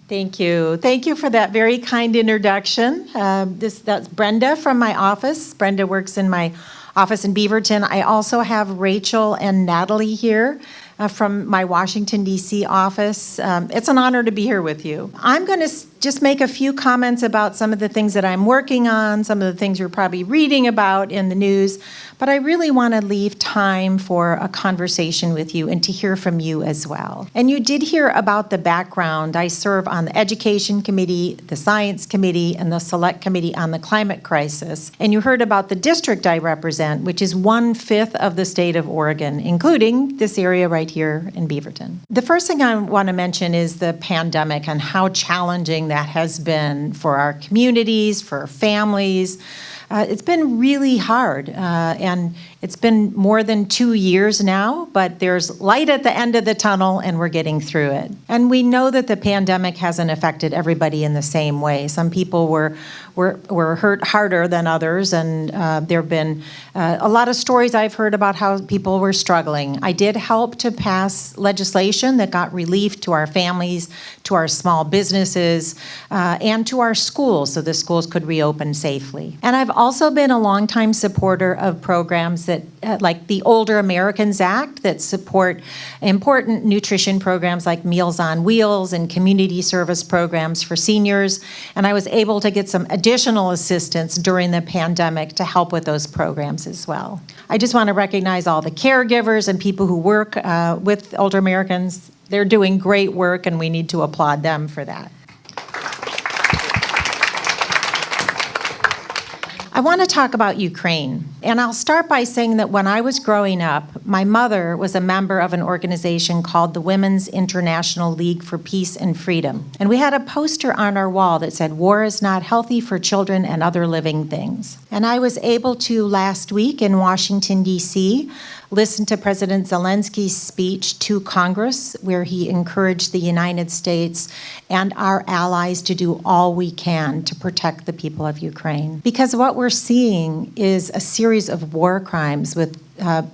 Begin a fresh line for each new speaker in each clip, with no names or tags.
Thank you. Thank you for that very kind introduction. That's Brenda from my office. Brenda works in my office in Beaverton. I also have Rachel and Natalie here from my Washington, D.C. office. It's an honor to be here with you. I'm going to just make a few comments about some of the things that I'm working on, some of the things you're probably reading about in the news, but I really want to leave time for a conversation with you and to hear from you as well. And you did hear about the background. I serve on the Education Committee, the Science Committee, and the Select Committee on the Climate Crisis. And you heard about the district I represent, which is 1/5 of the state of Oregon, including this area right here in Beaverton. The first thing I want to mention is the pandemic and how challenging that has been for our communities, for our families. It's been really hard, and it's been more than 2 years now, but there's light at the end of the tunnel, and we're getting through it. And we know that the pandemic hasn't affected everybody in the same way. Some people were hurt harder than others, and there have been a lot of stories I've heard about how people were struggling. I did help to pass legislation that got relief to our families, to our small businesses, and to our schools, so the schools could reopen safely. And I've also been a longtime supporter of programs that, like the Older Americans Act, that support important nutrition programs like Meals on Wheels and community service programs for seniors. And I was able to get some additional assistance during the pandemic to help with those programs as well. I just want to recognize all the caregivers and people who work with older Americans. They're doing great work, and we need to applaud them for that. I want to talk about Ukraine, and I'll start by saying that when I was growing up, my mother was a member of an organization called the Women's International League for Peace and Freedom, and we had a poster on our wall that said, "War is not healthy for children and other living things." And I was able to, last week in Washington, D.C., listen to President Zelensky's speech to Congress, where he encouraged the United States and our allies to do all we can to protect the people of Ukraine. Because what we're seeing is a series of war crimes with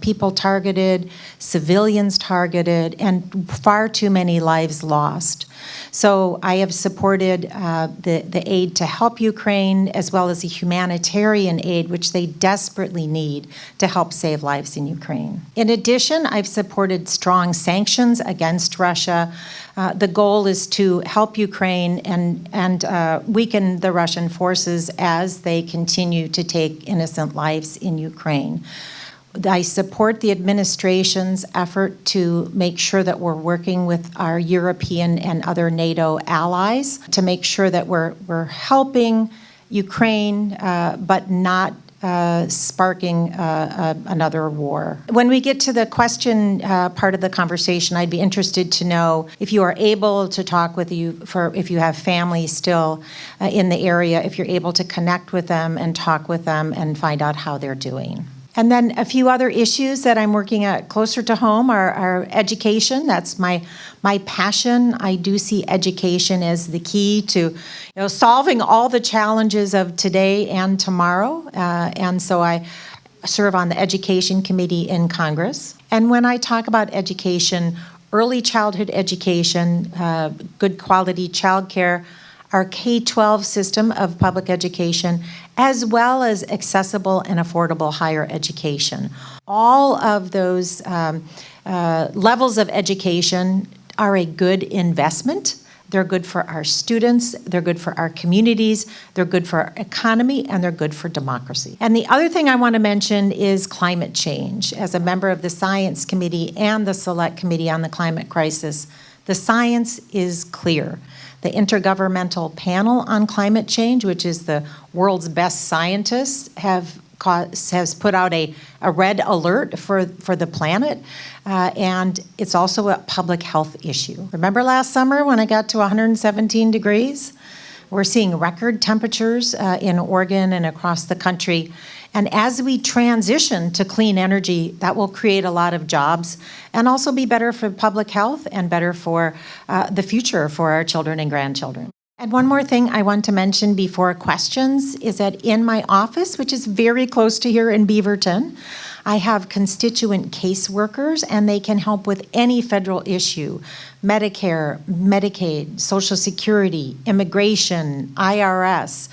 people targeted, civilians targeted, and far too many lives lost. So I have supported the aid to help Ukraine, as well as the humanitarian aid, which they desperately need to help save lives in Ukraine. In addition, I've supported strong sanctions against Russia. The goal is to help Ukraine and weaken the Russian forces as they continue to take innocent lives in Ukraine. I support the administration's effort to make sure that we're working with our European and other NATO allies to make sure that we're helping Ukraine, but not sparking another war. When we get to the question part of the conversation, I'd be interested to know if you are able to talk with if you have family still in the area, if you're able to connect with them and talk with them and find out how they're doing. And then a few other issues that I'm working at closer to home are education. That's my passion. I do see education as the key to solving all the challenges of today and tomorrow. And so I serve on the Education Committee in Congress. And when I talk about education, early childhood education, good quality childcare, our K-12 system of public education, as well as accessible and affordable higher education. All of those levels of education are a good investment. They're good for our students, they're good for our communities, they're good for our economy, and they're good for democracy. And the other thing I want to mention is climate change. As a member of the Science Committee and the Select Committee on the Climate Crisis, the science is clear. The Intergovernmental Panel on Climate Change, which is the world's best scientists, has put out a red alert for the planet, and it's also a public health issue. Remember last summer when it got to 117 degrees? We're seeing record temperatures in Oregon and across the country. And as we transition to clean energy, that will create a lot of jobs and also be better for public health and better for the future for our children and grandchildren. And one more thing I want to mention before questions is that in my office, which is very close to here in Beaverton, I have constituent caseworkers, and they can help with any federal issue: Medicare, Medicaid, Social Security, immigration, IRS.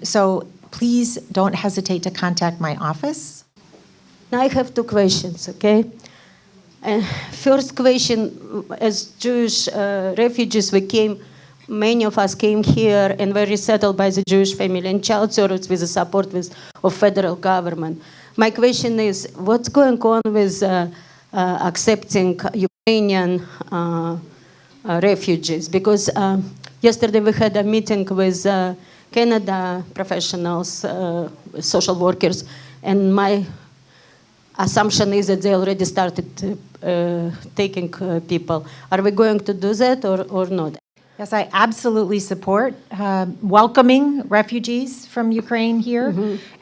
So please don't hesitate to contact my office.
I have two questions, okay? First question, as Jewish refugees, many of us came here and were resettled by the Jewish family and child service with the support of federal government. My question is, what's going on with accepting Ukrainian refugees? Because yesterday we had a meeting with Canada professionals, social workers, and my assumption is that they already started taking people. Are we going to do that or not?
Yes, I absolutely support welcoming refugees from Ukraine here,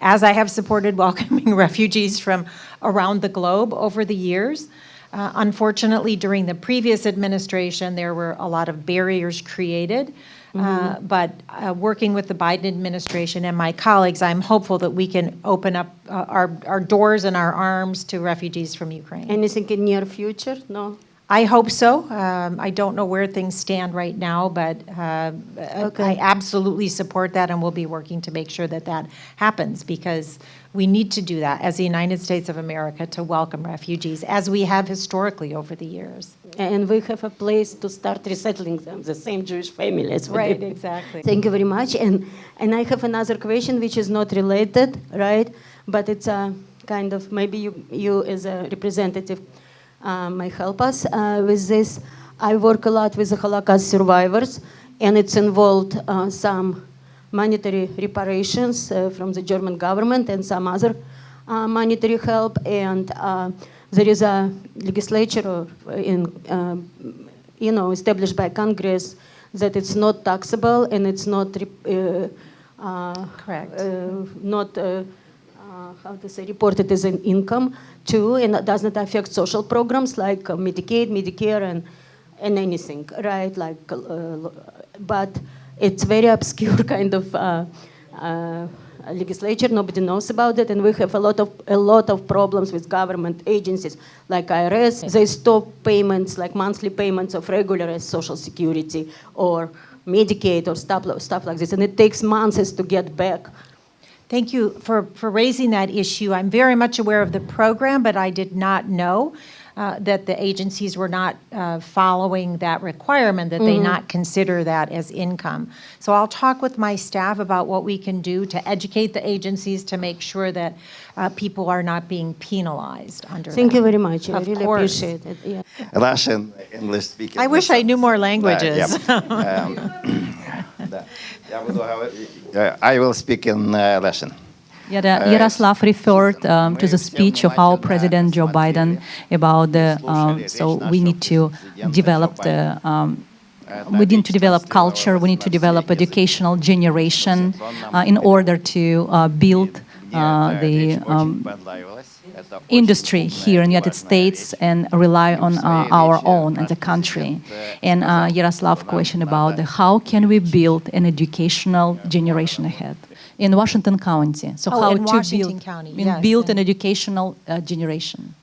as I have supported welcoming refugees from around the globe over the years. Unfortunately, during the previous administration, there were a lot of barriers created. But working with the Biden administration and my colleagues, I'm hopeful that we can open up our doors and our arms to refugees from Ukraine.
Anything in near future? No?
I hope so. I don't know where things stand right now, but I absolutely support that, and we'll be working to make sure that that happens, because we need to do that as the United States of America to welcome refugees, as we have historically over the years.
And we have a place to start resettling them, the same Jewish families.
Right, exactly.
Thank you very much. And I have another question which is not related, right? But it's a kind of, maybe you as a representative might help us with this. I work a lot with the Holocaust survivors, and it's involved some monetary reparations from the German government and some other monetary help. And there is a legislature established by Congress that it's not taxable and it's not
correct.
How to say, reported as an income too, and it does not affect social programs like Medicaid, Medicare, and anything, right? Like, but it's very obscure kind of legislature. Nobody knows about it, and we have a lot of problems with government agencies like IRS. They stop payments, like monthly payments of regular Social Security or Medicaid or stuff like this, and it takes months to get back.
Thank you for raising that issue. I'm very much aware of the program, but I did not know that the agencies were not following that requirement, that they not consider that as income. So I'll talk with my staff about what we can do to educate the agencies to make sure that people are not being penalized under
Thank
that.
you very much. I
Of
really
course.
appreciate it. Yeah.
Russian, English speaking.
I wish I knew more languages.
I will speak in Russian.
Yaroslav referred to the speech of our President Joe Biden about so we need to develop culture, we need to develop educational generation in order to build the industry here in the United States and rely on our own as a country. And Yaroslav question about how can we build an educational generation ahead in Washington County. So how
in
to
Washington County, yes,
build an educational generation.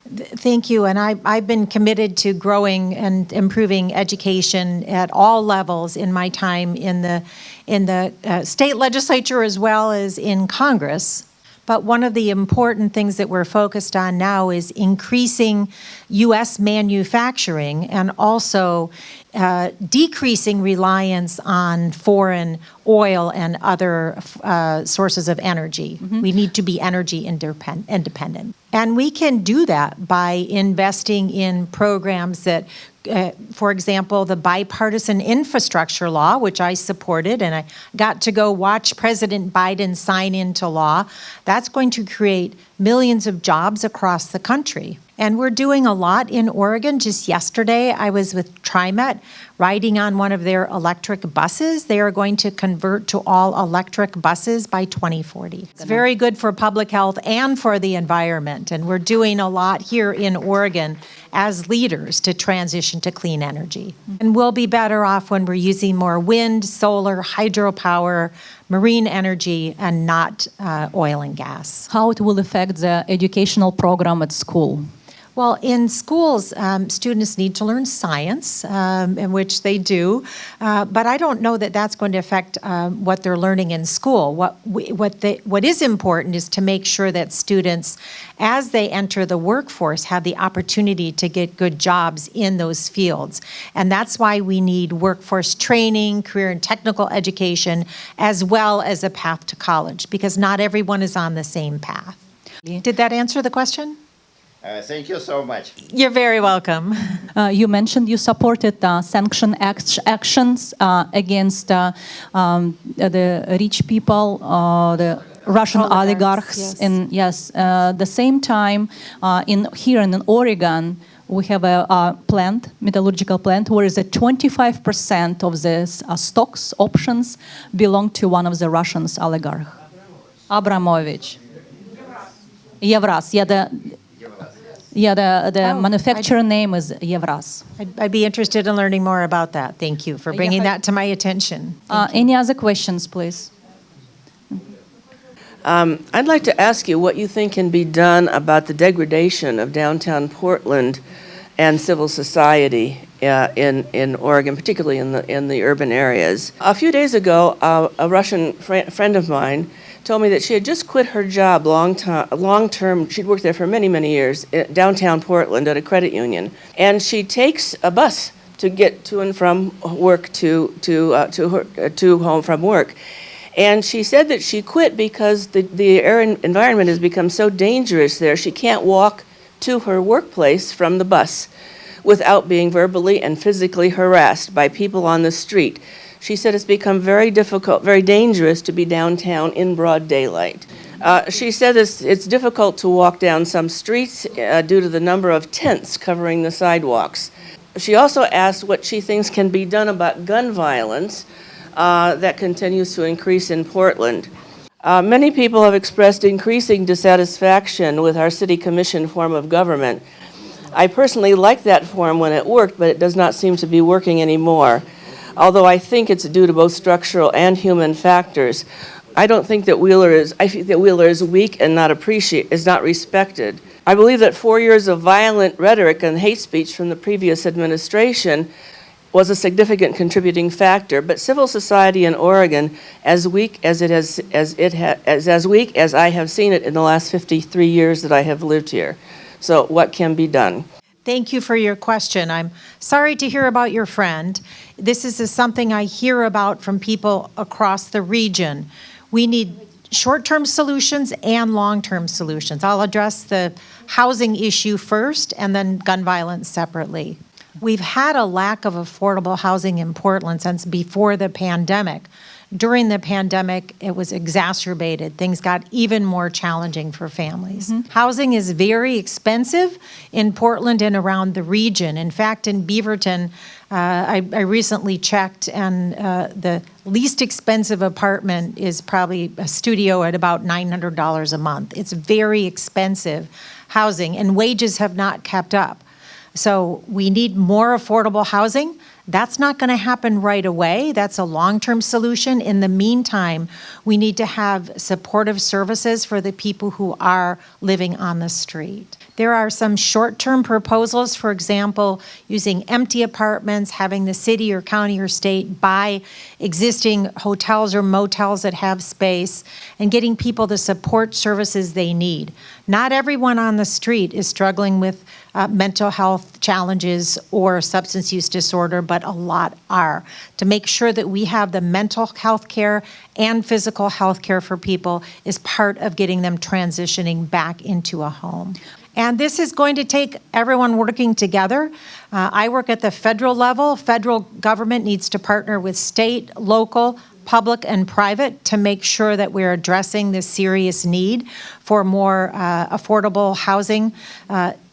Thank you. And I've been committed to growing and improving education at all levels in my time in the state legislature as well as in Congress. But one of the important things that we're focused on now is increasing U.S. manufacturing and also decreasing reliance on foreign oil and other sources of energy. We need to be energy independent. And we can do that by investing in programs that, for example, the bipartisan infrastructure law, which I supported, and I got to go watch President Biden sign into law. That's going to create millions of jobs across the country. And we're doing a lot in Oregon. Just yesterday, I was with TriMet riding on one of their electric buses. They are going to convert to all electric buses by 2040. It's very good for public health and for the environment. And we're doing a lot here in Oregon as leaders to transition to clean energy. And we'll be better off when we're using more wind, solar, hydropower, marine energy and not oil and gas.
How it will affect the educational program at school?
Well, in schools, students need to learn science, in which they do, but I don't know that that's going to affect what they're learning in school. What is important is to make sure that students, as they enter the workforce, have the opportunity to get good jobs in those fields. And that's why we need workforce training, career and technical education, as well as a path to college, because not everyone is on the same path. Did that answer the question?
Thank you so much.
You're very welcome.
You mentioned you supported sanction actions against the rich people, the Russian oligarchs.
Yes.
And yes, the same time, here in Oregon, we have a plant, metallurgical plant, where is 25% of the stocks, options, belong to one of the Russians oligarch. Abramovich. Yevraz. Yeah, the manufacturer name is Yevraz.
I'd be interested in learning more about that. Thank you for bringing that to my attention.
Any other questions, please?
I'd like to ask you what you think can be done about the degradation of downtown Portland and civil society in Oregon, particularly in the urban areas. A few days ago, a Russian friend of mine told me that she had just quit her job long-term. She'd worked there for many, many years, downtown Portland at a credit union. And she takes a bus to get to and from work to home from work. And she said that she quit because the air environment has become so dangerous there, she can't walk to her workplace from the bus without being verbally and physically harassed by people on the street. She said it's become very difficult, very dangerous to be downtown in broad daylight. She said it's difficult to walk down some streets due to the number of tents covering the sidewalks. She also asked what she thinks can be done about gun violence that continues to increase in Portland. Many people have expressed increasing dissatisfaction with our city commission form of government. I personally liked that form when it worked, but it does not seem to be working anymore. Although I think it's due to both structural and human factors. I think that Wheeler is weak and is not respected. I believe that 4 years of violent rhetoric and hate speech from the previous administration was a significant contributing factor, but civil society in Oregon, as weak as I have seen it in the last 53 years that I have lived here. So what can be done?
Thank you for your question. I'm sorry to hear about your friend. This is something I hear about from people across the region. We need short-term solutions and long-term solutions. I'll address the housing issue first and then gun violence separately. We've had a lack of affordable housing in Portland since before the pandemic. During the pandemic, it was exacerbated. Things got even more challenging for families. Housing is very expensive in Portland and around the region. In fact, in Beaverton, I recently checked, and the least expensive apartment is probably a studio at about $900 a month. It's very expensive housing, and wages have not kept up. So we need more affordable housing. That's not going to happen right away. That's a long-term solution. In the meantime, we need to have supportive services for the people who are living on the street. There are some short-term proposals, for example, using empty apartments, having the city or county or state buy existing hotels or motels that have space, and getting people the support services they need. Not everyone on the street is struggling with mental health challenges or substance use disorder, but a lot are. To make sure that we have the mental health care and physical health care for people is part of getting them transitioning back into a home. And this is going to take everyone working together. I work at the federal level. Federal government needs to partner with state, local, public, and private to make sure that we're addressing this serious need for more affordable housing,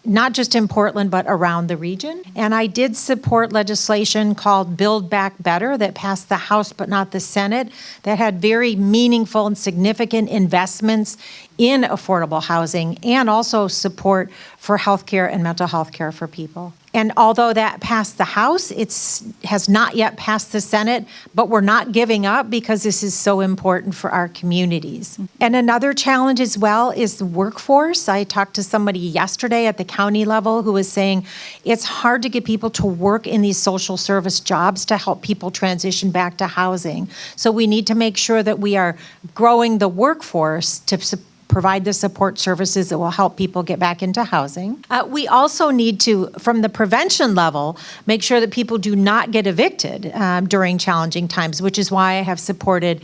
not just in Portland, but around the region. And I did support legislation called Build Back Better that passed the House but not the Senate, that had very meaningful and significant investments in affordable housing and also support for healthcare and mental health care for people. And although that passed the House, it has not yet passed the Senate, but we're not giving up because this is so important for our communities. And another challenge as well is the workforce. I talked to somebody yesterday at the county level who was saying it's hard to get people to work in these social service jobs to help people transition back to housing. So we need to make sure that we are growing the workforce to provide the support services that will help people get back into housing. We also need to, from the prevention level, make sure that people do not get evicted during challenging times, which is why I have supported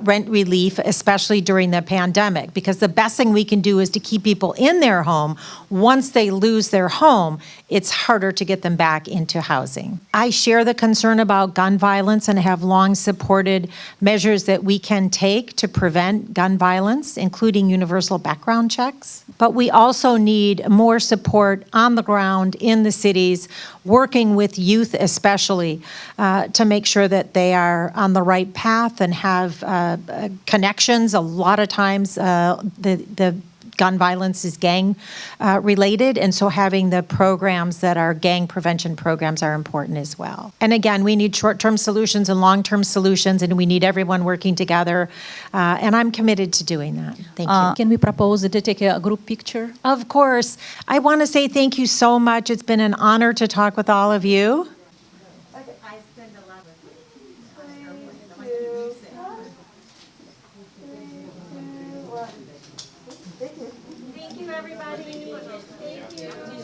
rent relief, especially during the pandemic, because the best thing we can do is to keep people in their home. Once they lose their home, it's harder to get them back into housing. I share the concern about gun violence and have long supported measures that we can take to prevent gun violence, including universal background checks. But we also need more support on the ground in the cities, working with youth especially, to make sure that they are on the right path and have connections. A lot of times the gun violence is gang related, and so having the programs that are gang prevention programs are important as well. And again, we need short-term solutions and long-term solutions, and we need everyone working together, and I'm committed to doing that. Thank you.
Can we propose to take a group picture?
Of course. I want to say thank you so much. It's been an honor to talk with all of you. Thank you, everybody. Thank you.